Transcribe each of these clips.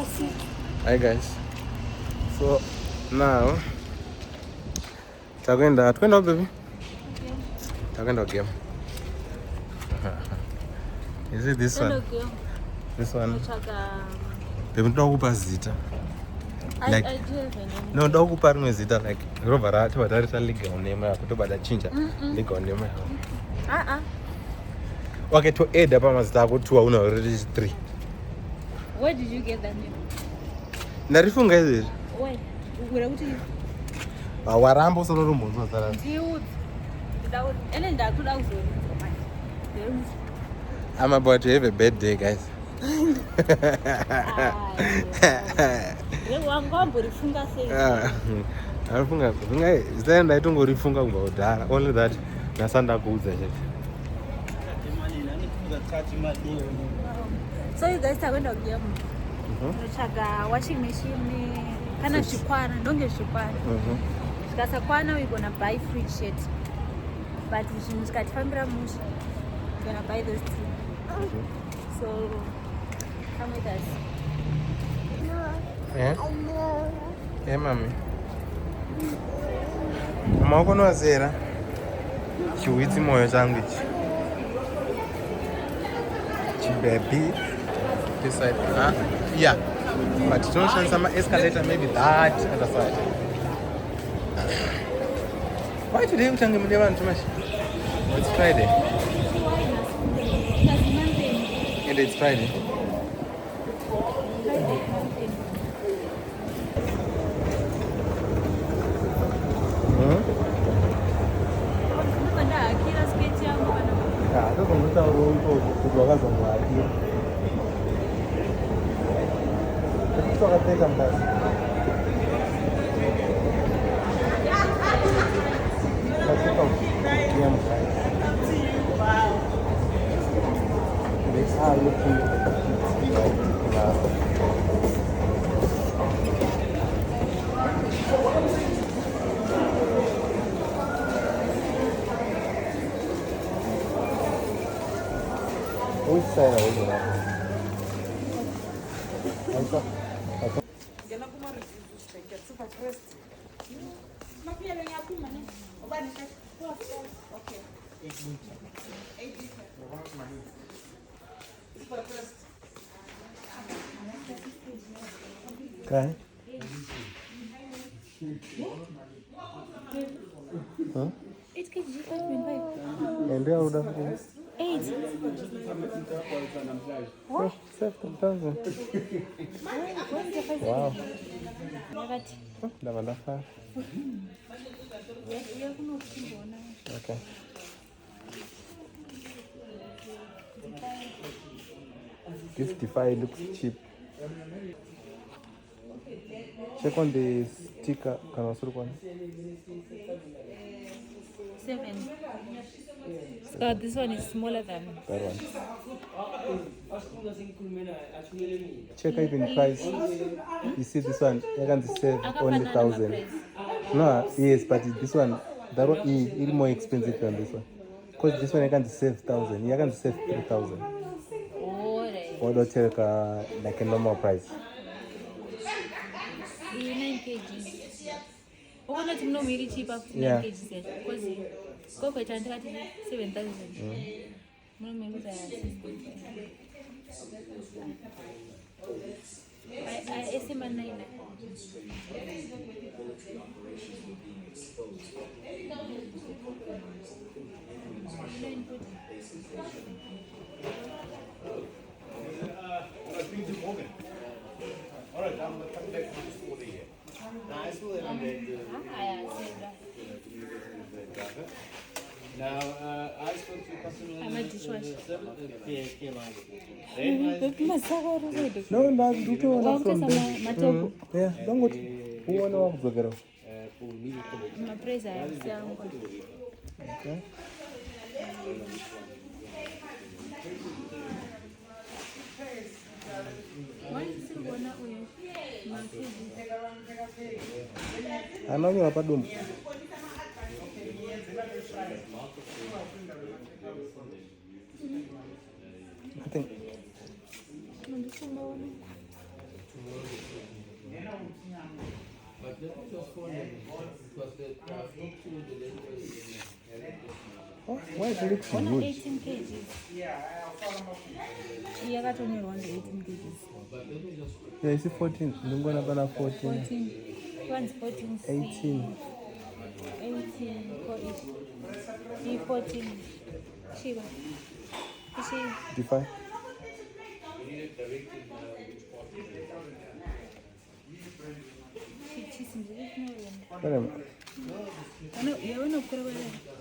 Hi guys. So now tagenda baby. Tagenda game. Is it this one? This one. Baby ndokupa zita. Like I do have a name. No, ndokupa rimwe zita like robara tibatarisa legal name yako tobada chinja legal name yako. Okay, to add up mazita ako 2 una already 3. Where did you get that name? Narifunga hizi. Where? Where would you? Warambo solo rumunzo sala. Dude. And then that could also. I'm about to have a bad day, guys. Only that nasanda kuuza. So you guys are going to give Chaga washing machine kana shikwana ndonge shikwana. Tikasa kwana we're going to buy free shit. But we should get family mush. We're going to buy those two. So come with us. Yeah? Yeah, mommy. Mama uko no zera. Chiwiti moyo changu ichi. Chibaby. This side. Yeah. But don't show some escalator, maybe that other side. Why today you can't give me too much? It's Friday. And it's Friday. Which side are we going? Okay. Huh? 8 kg, 5.5. And they would have 8. What? 7,000. Wow. Okay. This Defy looks cheap. Check on the sticker. Can also look on. 7. Scott, this one is smaller than that one. Check even price. You see this one, you can save only 1,000. No, yes, but this one, that one is more expensive than this one. Because this one you can save 1,000. You can save 3,000. Or don't take like a normal price. 9 kg. Oh, not no really cheaper. 9 Yeah. kg. Because go for 7,000. No, maybe I estimate 9. All right, I'm coming back to this order here. Now, I still haven't read Now, I spoke to customer. I'm a dishwasher. No, no, do it all from them. Yeah, don't go. Who want to walk the girl? My praise Okay. I know you are not doing. I think. Oh, why is it One huge? 18 kgs. Yeah, I got only around 18 kgs. Yeah, you see 14. I'm going to 14. 14. One's 14. 18. 18. 14. Shiva. Defy. Whatever.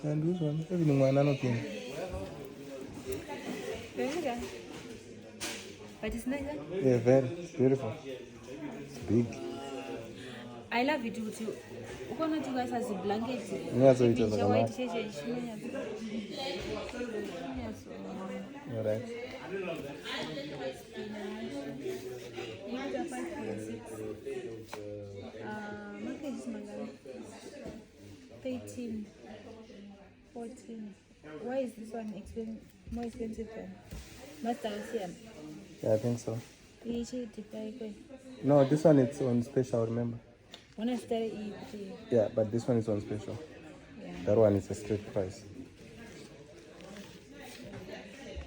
And this one, everything one another. But it's nice. Yeah, very. It's beautiful. It's big. I love it too. Ukona tu guys has a blanket. Yeah, so it was like a white mat. Alright. Market is 13, 14. Why is this one more expensive than Master Asian? Yeah, I think so. When No, this one is on special, remember? I started Yeah, but this one is on special. yeah. That one is a straight price.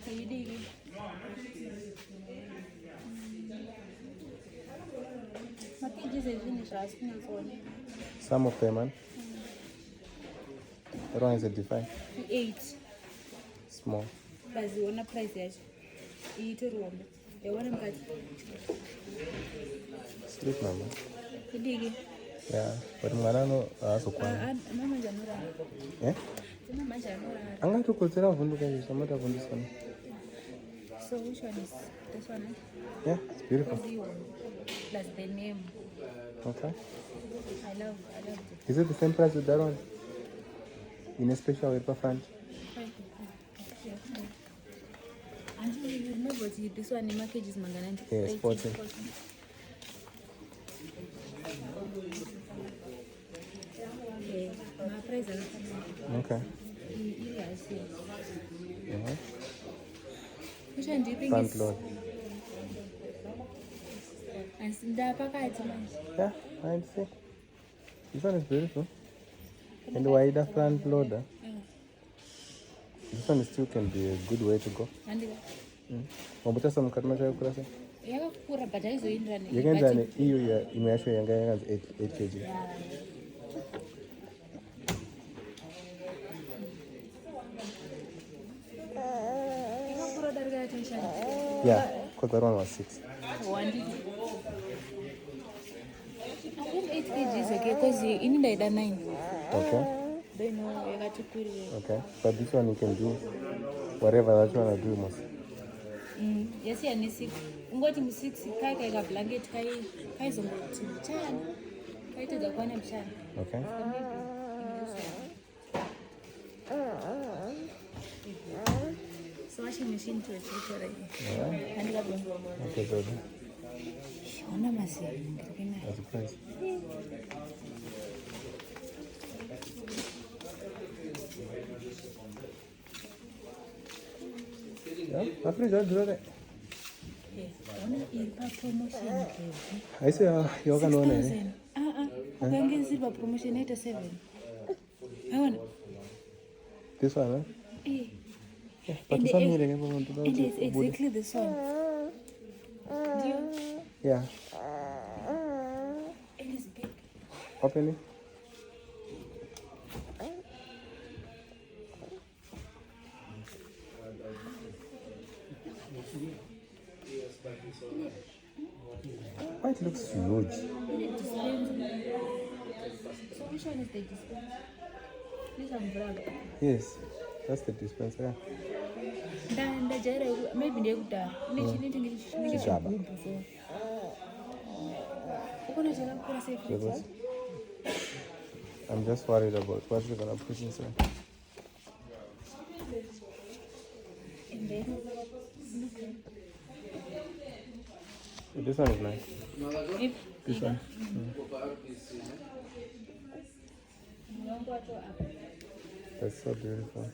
So you dig it? Packages are finished asking us on Some of them, man. That one is a Defy. 8. Small. But the one price that eat a room. The one I'm cutting. Sleep number. You dig it? Yeah, but mwanano asokwana. Mama Janura. Eh? Mama Janura. Angatokodzera vunduka izvi samata vundisana. So which one is this one? Yeah, it's beautiful. Plus the name. Okay. I love it. Is it the same price with that one? In a special way per front? And you remember this one, the package is Manganante. Yes, 14. Okay, my price is Okay. Which one do you think Front is? load. And the package is Yeah, I see. This one is beautiful. And the wider front loader. This one still can be a good way to go. Wabuta some katmasha kurasa. yakakura but aizoenderana Yakaenzana iyo ya imwe yacho yanga yakanzi 8 kg. yakakura darika yatenshana. Yeah, because that one was 6. I think 8 kg is okay because ini ndaida 9. Okay. Then yakatikwirira. Okay. But this one you can do whatever that you want to do most. Yasiya ne6 ungoti mu6 kai kaika blanket kaizongoti mchana kaitedza kwana mchana. Okay. So washing machine to chora hii. Yeah. And labda. Okay, good. Ona maziwa ngikena. That's the price. Yeah, after that, do that. Ona ipa promotion ke. I say you can own it. Ukangenzirwa promotion ita 7. Haona? This one, huh? Yeah, but And some it- here again want to know. It is exactly this one. Yeah. It is big. Open it. Why it looks huge? So which one is the dispenser? This umbrella. Yes, that's the dispenser. Ndajaira maybe ndekudhara nechinenge Chigaba. chigubhu so ukona chakakura Because I'm just worried about what you're gonna put inside. and then This one is nice. if This one. mwangu wacho apa That's so beautiful.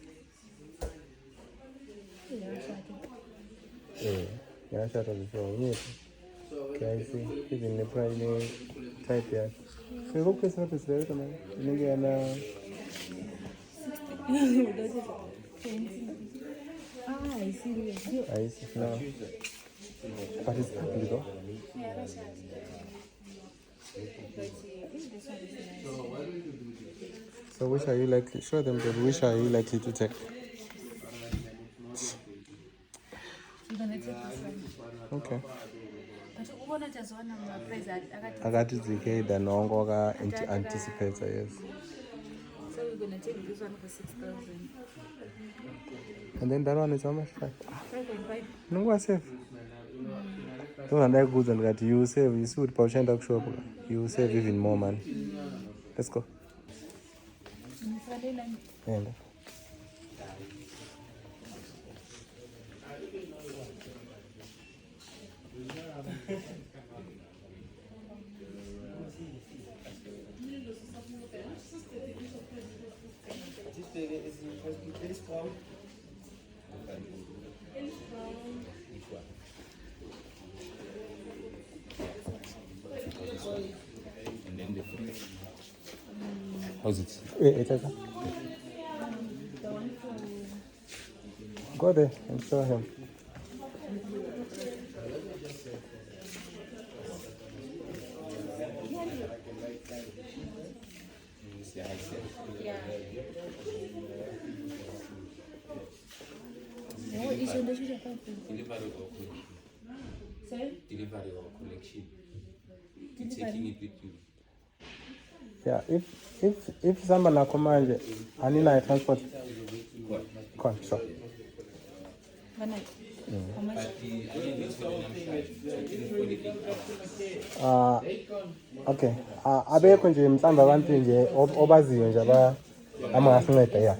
yashati Yeah, yeah, I shot before. Yes. Okay, I see. Even the price type yakhe. Fika uphesa phesa man. Ningena I see. I see no. But it's ugly though. Yeah, that's right. But this one is nice. So which are you likely? Show them that which are you likely to take? You're gonna take this one. Okay. But what just one of my friends Akati zikeda nongo ka anticipates yes. So we're gonna take this one for 6,000. And then that one is how much? 5.5. No what safe. Don't like goods and that you save you see with Pauchenda shop you save even more money. Let's go. And then the free. How's it? it's okay. Go there and show him. Yeah. What is your decision? Delivery or collection? Sorry? Delivery or collection? You're taking it with you. Yeah, if someone nakomanje anina transport. Come, sure. How much? Okay. Abekho nje mhlamba abantu nje obaziyo nje amangasinceda ya.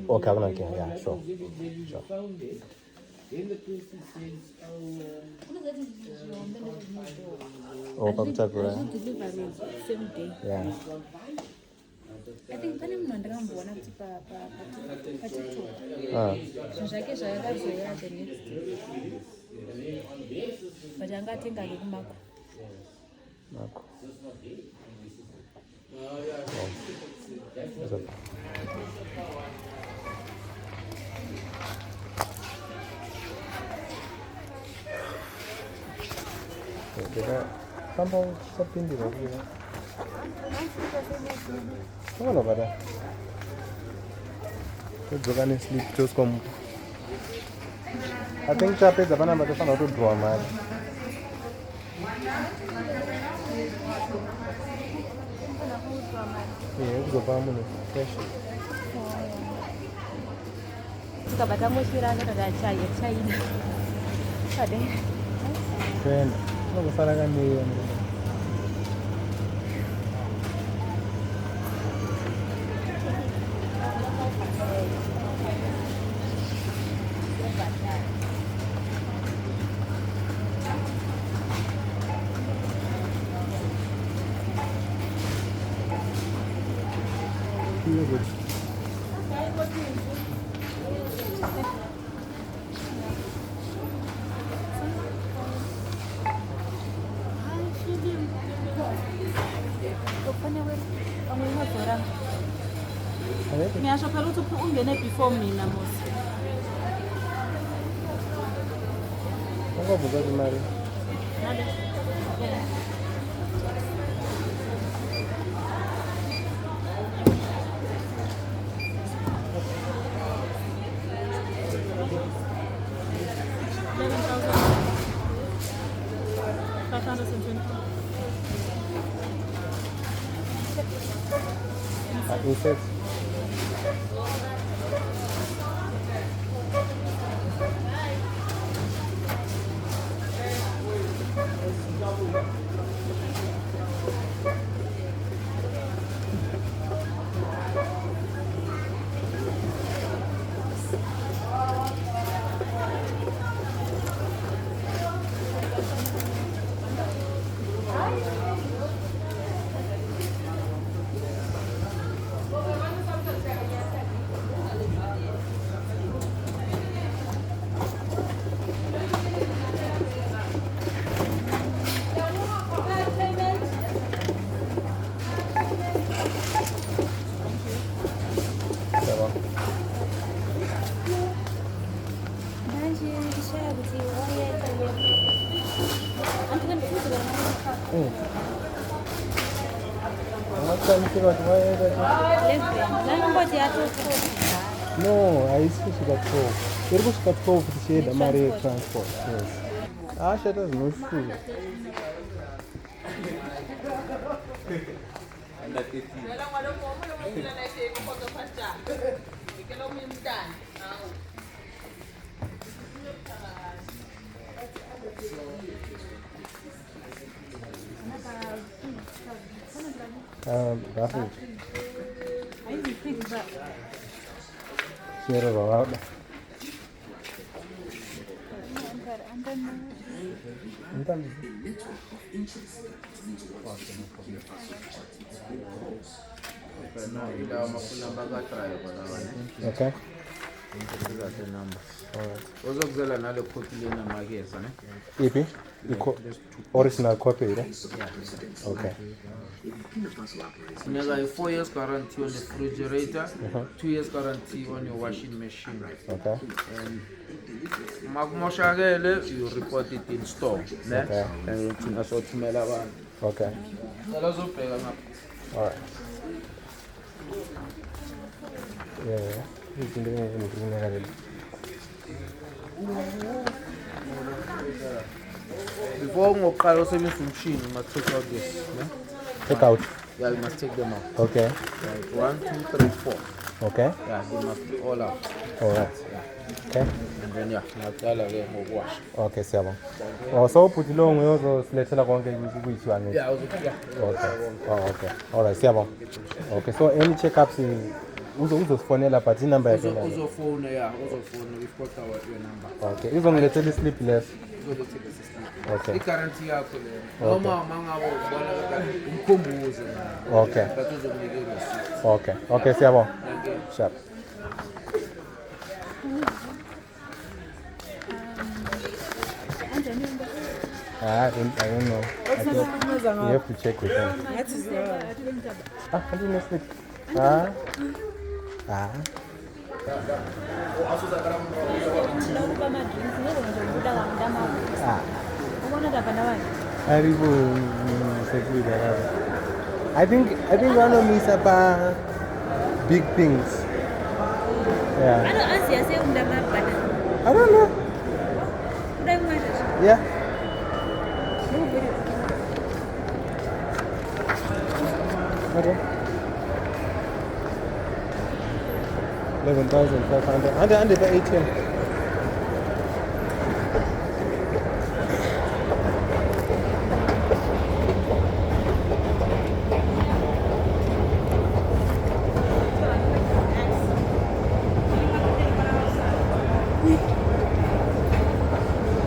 Okay, akunakinga, yeah, sure. Oh, Papa Same day. yeah. I think pane munhu andakambona kuti patiktok zvinhu zvake zvakakazoya the next day but angatenga nekumako Marco. That's okay. 내가 한번 서핑도 여기에 뭐가 봐라 또 저간에 슬립 just come I think chape zabana matafana to draw man yeah kuzopa muno fresh tikabata moshirana kana chaina ade kwenda nokusala kaneyo ngiyashophela ukuthi ungene before mina mos ungavuka imali insert No, haisi kusvika 12. Iri kusvika 12 tichienda mari yetransport. Yes. Shata zvinoshuva. That's it. Share about. Okay. Uzokuzela nale copy lena mageza ne? Ipi? Original copy, right? Okay. Nega 4 years guarantee on the refrigerator, 2 years guarantee on your washing machine. Okay. And makumoshakele you report it in store, ne? Okay. And thina sothumela abantu. Okay. Cela uzobheka ngapha. All right. Yeah. Before ngoqala usebenzisa umshini, you must take out this, ne? Take out. Yeah, you must take them out. Okay. Right. 1, 2, 3, 4. Okay. Yeah, they must be all out. All right. Yeah. Okay. And then ngaqala ke ngokuwash. Okay, siyabonga. So uphuthu lo ngoyosilethela konke kuyithiwa ngithi. Yeah, uzofika. Okay. Oh, okay. All right, siyabonga. Okay, so any checkups uzosifonela but inumber yakhe nayo. Uzofona, yeah, uzofona. We've got your number. Okay. Izongilethela i-slip less. Uzolethela isisipho. Okay. I-guarantee yakho le. Noma mangabo ubona umkhumbuzo. Okay. But uzomnikela isipho. Okay. Okay, siyabonga. Sharp. I don't know. You have to check with him. I didn't sleep. I think one of me is about big things. Yeah. I don't know. Yeah. Okay. 11,500. Under the 18.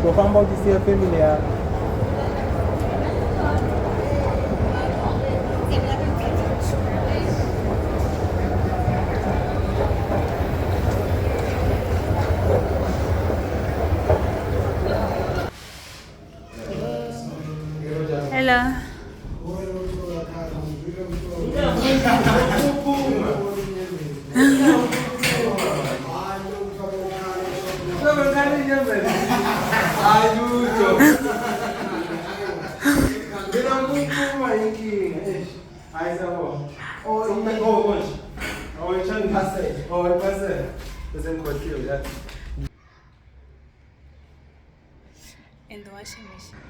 So how about this your family? Hello. In the washing machine.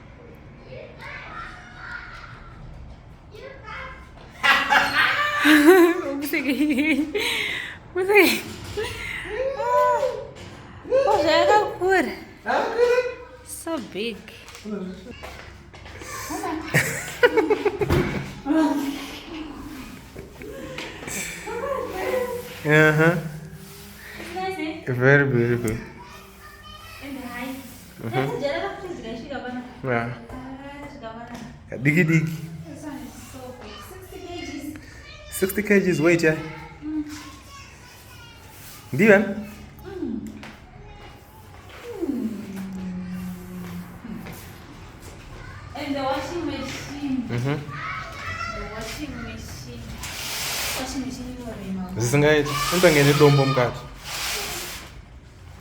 So big. Very beautiful. Yeah. Diggy dig. This one is so big. 60 60 kgs. kgs weight, yeah? Divan? And the washing machine. The washing machine. Washing machine is what Zisingayethi. Into ngene dombo mkati.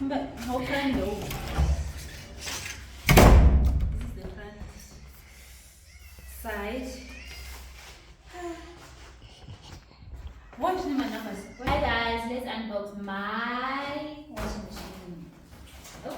But how can you? This is the front. side. Watch my numbers. Hi guys, let's unbox my washing machine. Oh.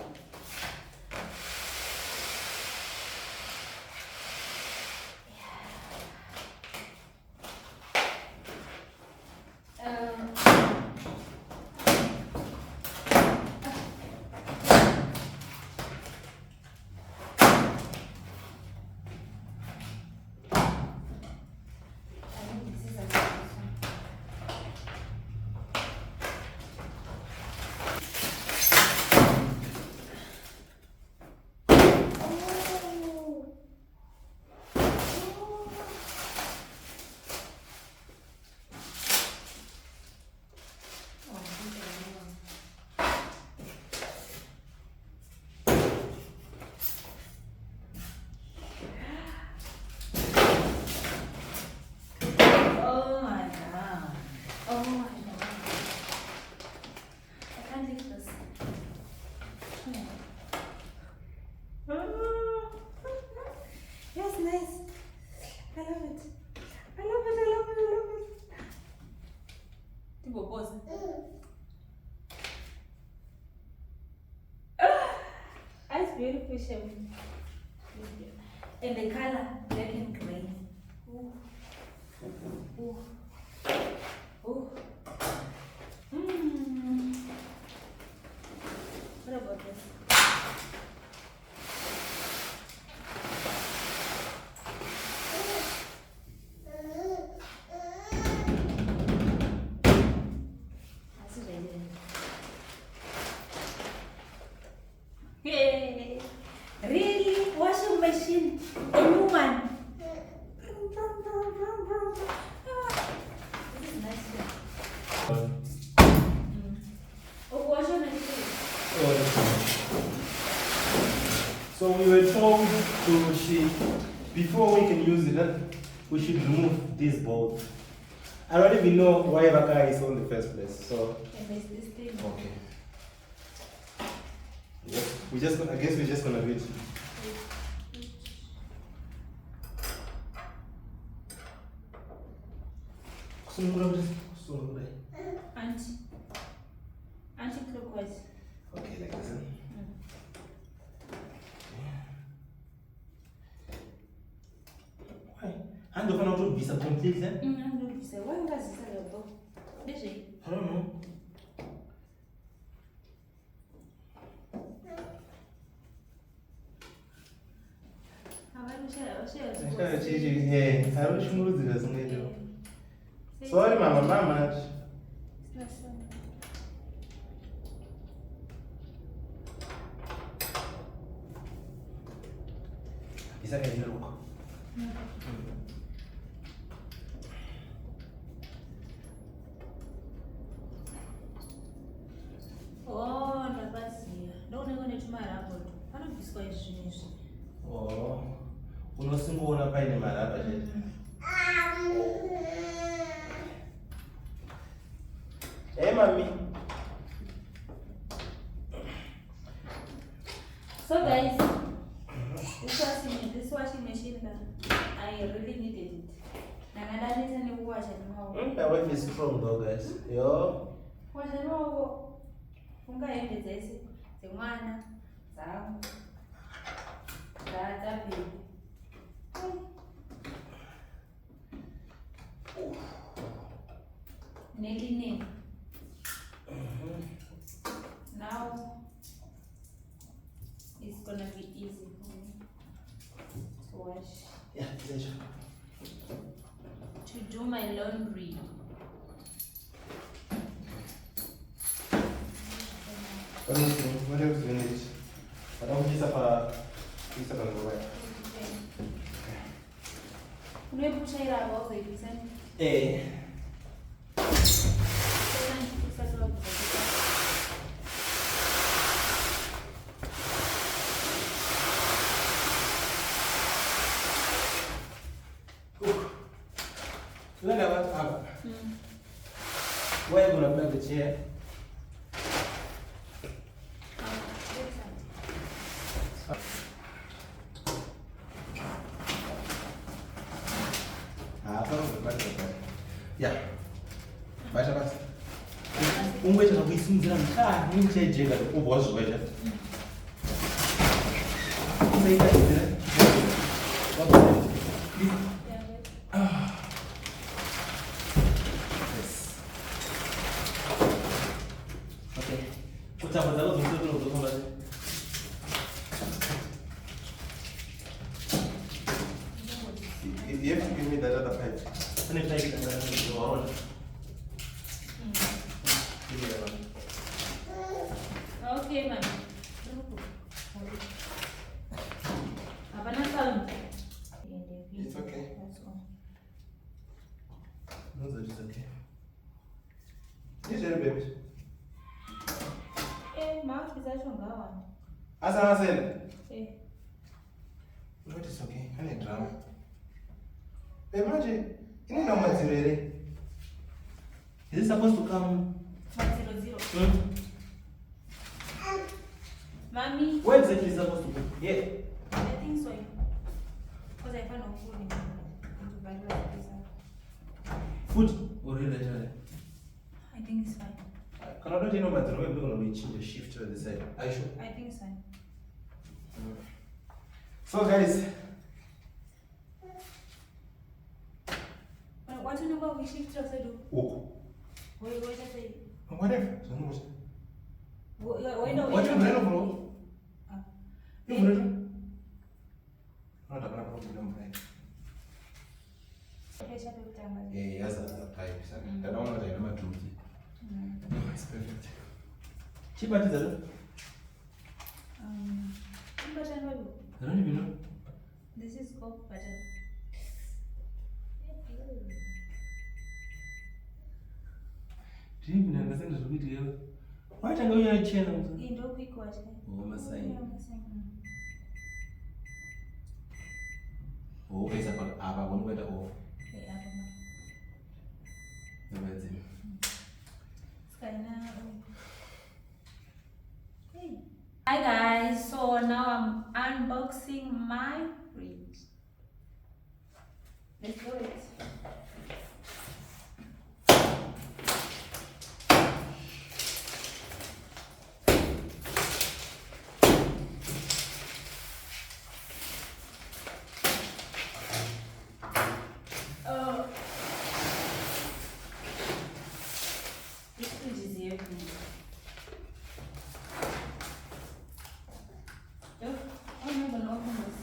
Beautiful shape. And the color black and gray. Ooh. Ooh. Ooh. What about this? Hey, really? Washing machine, a new one. This is nice. Oh, washing machine. So we were told before we can use it, we should remove this bolt. I don't even know why Raka is on the first place. So. And there's this thing. Okay. Yes, I guess we're just gonna do it. Anti-clockwise. Okay, like this. Why? And the one to be complete then? Why does this happen? I don't know. Sorry, mama. Is that a look? Oh, ndabaziya. Ndoneko netumarabho. Panobviswa izvi izvi. Oh, unosimboona paine maraba chete. Hey, mommy. So guys, this washing machine, I really needed it. My wife is strong though, guys. Yo. Ungahembe dzese dzemwana dzangu dzadzabheri. Nelinen. Now it's gonna be easy for me to wash. Yeah, pleasure. To do my laundry. What else do you need? I don't use up a way. Unoipuchaira about the reason. Eh. Where are you going to plug the chair? Mungu kuisimzira mtaa nini chejenga kubwa zwaje. Okay. Utafadhali uzungumze. You have to give me that other pipe. And if I get that other one. Okay, ma'am. It's okay. No, that is okay. Yes, baby. Ma'am, is that one? Asa. What is okay? I need drama. Imagine, you know how much is it supposed to come? 100. Mommy. Where exactly is it supposed to go? Yeah. I think so. Because I found a food in the Food? Or really? I think it's fine. Can I not know matter? We're going to change the shift to the side. Are you sure? I think so. So guys. What do you know about we shift to the side? Oh. What did I say? Whatever. What do you know? You know? Not a problem. Yeah, yes, type. I don't know what I know. It's perfect. Cheap at the I don't even know. This is called butter. Do you even understand the video? Why don't you go to channel? In the quick watch. Oh, Masai. Oh, it's about Abba, one weather off. Hi guys, so now I'm unboxing my fridge. Let's do it. This fridge is here. I'm not gonna open this.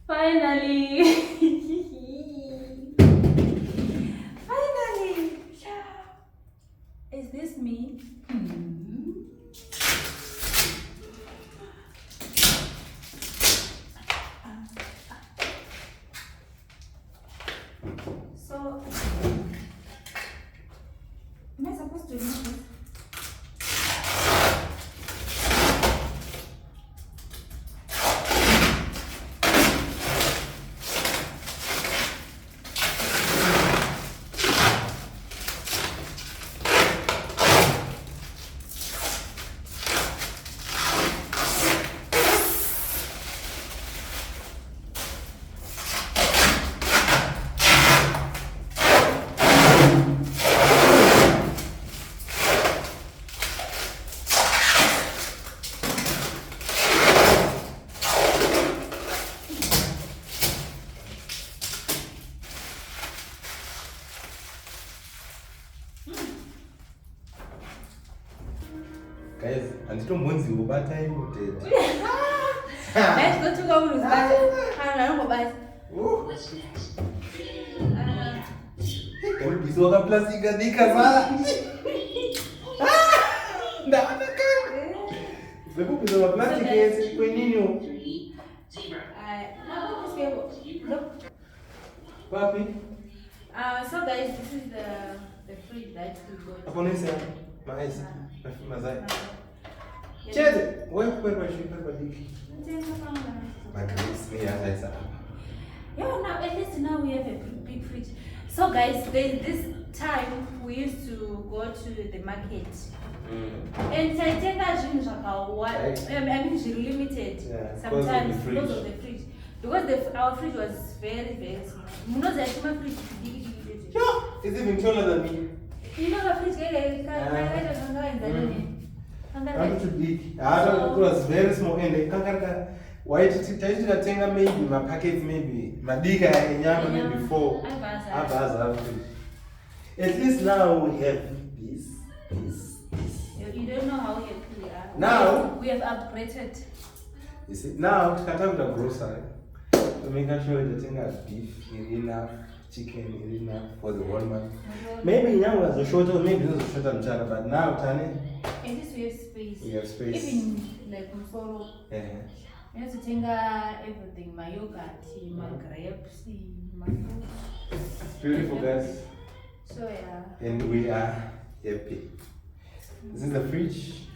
Finally! Finally! Is this me? So, am I supposed to do this? bata imuted. Let's go to go with bata. Bisoka plastic dikazala. Ndaona kama. Zepo bisoka plastic yesi kwenini? Papi. So guys, this is the fridge that we got. Aponesa, mais, mazai. Cheze, wewe kwa shipa diki. But this me as Yeah, now at least now we have a big fridge. So guys, this time we used to go to the market. And I think that I mean it's limited sometimes because of the fridge. Because our fridge was very, very small. You know that my fridge yeah, it's even taller than me. You know the fridge Too big. I thought it was very small and they can't why did you tell maybe my packets maybe Madiga and Yama maybe 4. At least now we have this. You don't know how happy we are. Now we have upgraded. You see, now to cut out the grocery to make sure that you have beef is enough, chicken is enough for the 1 month. Maybe now was a shorter, maybe it was a shorter time, but now Tani. At least we have space. We have space. Even like Musoro. You have to take everything, my yogurt, my grapes, my food. It's beautiful, guys. So yeah. And we are happy. This is the fridge.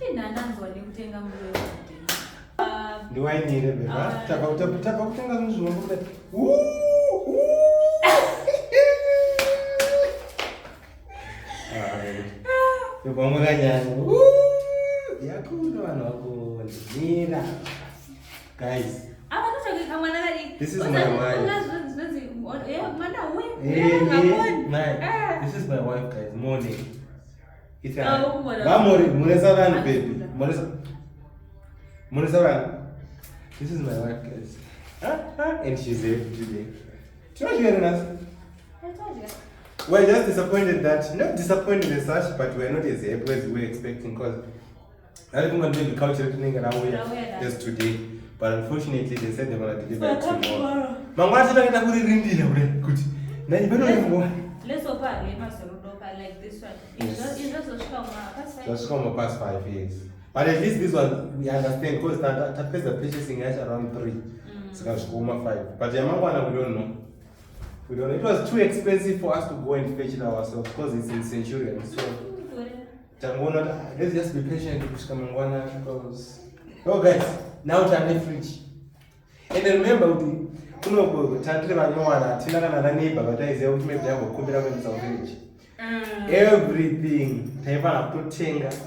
Do I need a bit? Tap out things. Guys, this is my wife. This is my wife, guys. Morning. It's baby. This is my wife, guys. And she's here today. Do you know hearing us? I told you. We're just disappointed that, not disappointed as such, but we're not as happy as we were expecting because I don't want to do the culture thing around here just today. But unfortunately, they said they're going to deliver it tomorrow. Let's open like this one. It's just a strong just come past 5 years. But at least this one, we understand because the purchasing is around 3. So that's 5. But the amount one, we don't know. We don't know. It was too expensive for us to go and fetch it ourselves because it's in Centurion. So, let's just be patient because, oh guys, now turn the fridge. And remember, everything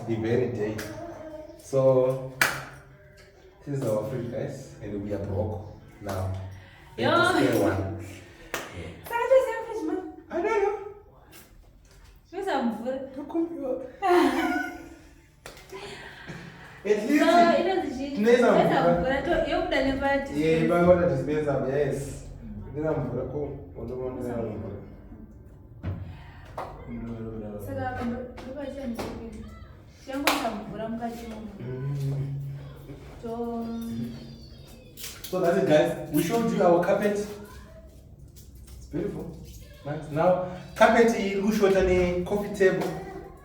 the very day. So this is our fridge, guys, and we are broke now. One. I don't know. At least so that's it, guys. We showed you our carpet. It's beautiful. Nice. Now, carpet we showed a coffee table,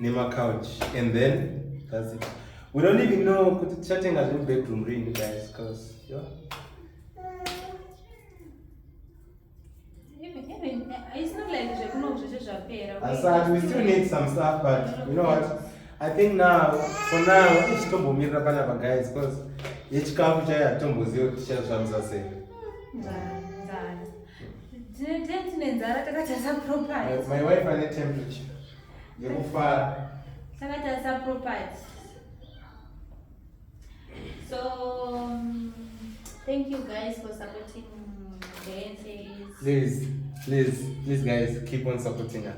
Nema couch, and then that's it. We don't even know put chatting as in bedroom really, guys, because it's not like aside, we still need some stuff, but you know what? I think now, for now, it's tombo mirapana guys, because each couch I tombo zero shall say. My wife and the temperature. You far. So thank you guys for supporting the essays. Please guys, keep on supporting us.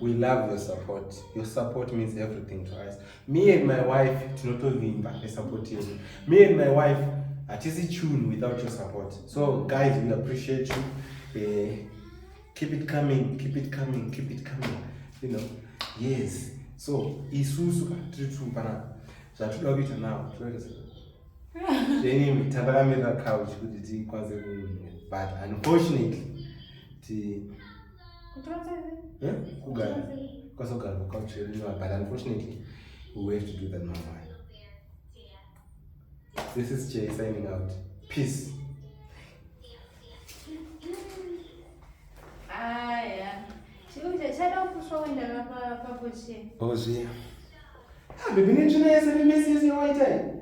We love your support. Your support means everything to us. Me and my wife, I support you. Me and my wife, at easy tune without your support. So guys, we appreciate you. Keep it coming. You know, yes. So isusu atutu pana. So I now. Jenny, Tabaramira couch with the but unfortunately, but unfortunately, we have to do that now. This is Jay signing out. Peace. Yeah. Oh, yeah. Baby, need to know your white eye.